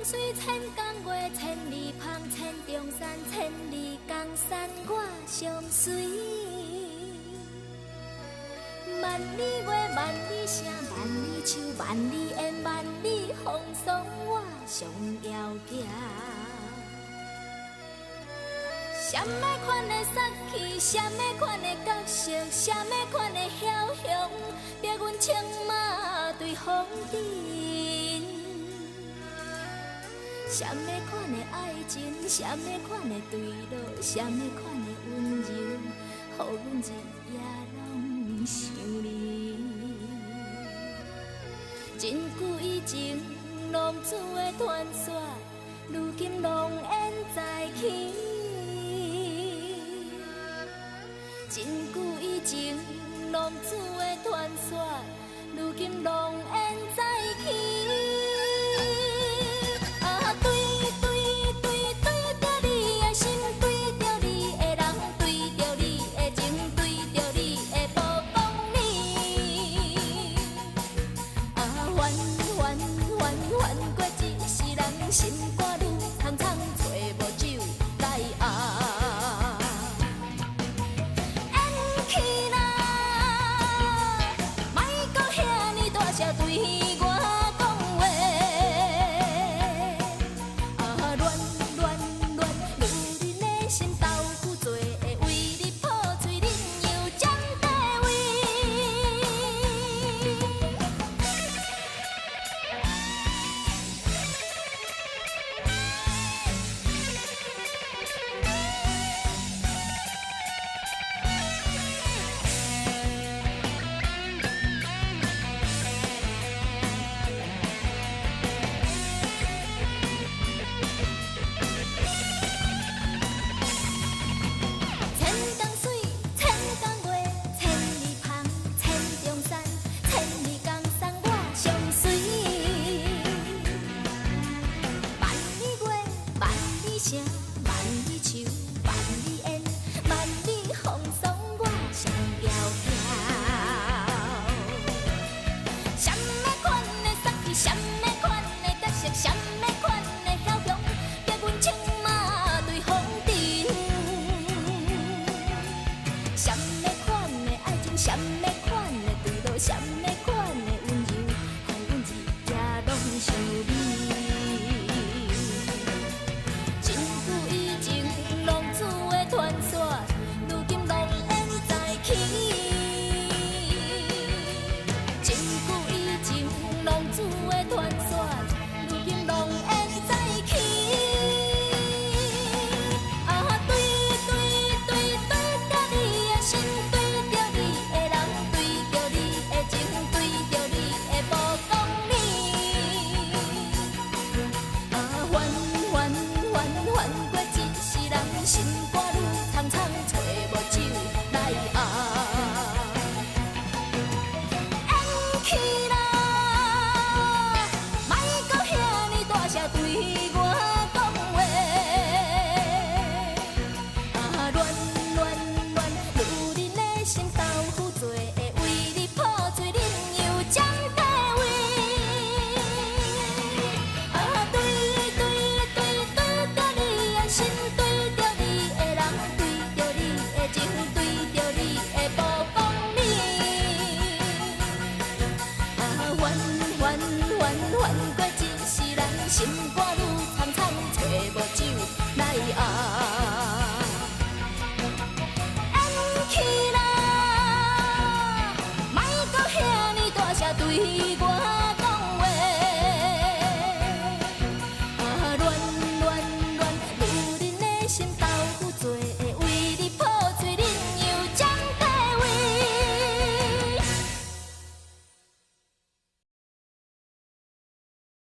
水千工月，千里芳，千重山，千里江山我相随。万里月，万里声，万里树，万里烟，万里风霜，我上遥行。什么款的杀气，什么款的角色，什么款的枭雄，逼阮策马对风尘。什么款的爱情，什么款的对落，什么款的温柔，予阮日夜拢想你。真久以前，浪子的传说，如今浓烟再起。真久以前，浪子的传说，如今浓烟再起。啊，对着你的心，对着你的人，对着你的情，对着你的无讲理。啊，冤过一世人，心肝愈苍苍，找无酒来压。对我讲话，啊，乱，女人的心豆腐做，会为你破碎，恁又占地位。万里树，万里烟，万里风霜，我上遥行。什么款的杀气，什么款的角色，什么款的枭雄，逼阮策马对风尘。什么款的爱情，什么款的对落，什么款的温柔，予阮日夜拢想你。传说，如今浓烟再起。真久以前，浪子的传说，如今浓烟再起。啊，对着你的心，对着你的人，对着你的情，对着你的无讲理。啊，冤过一世人，心肝愈苍苍，找无酒来压。演起啦，莫搁遐尼大声对。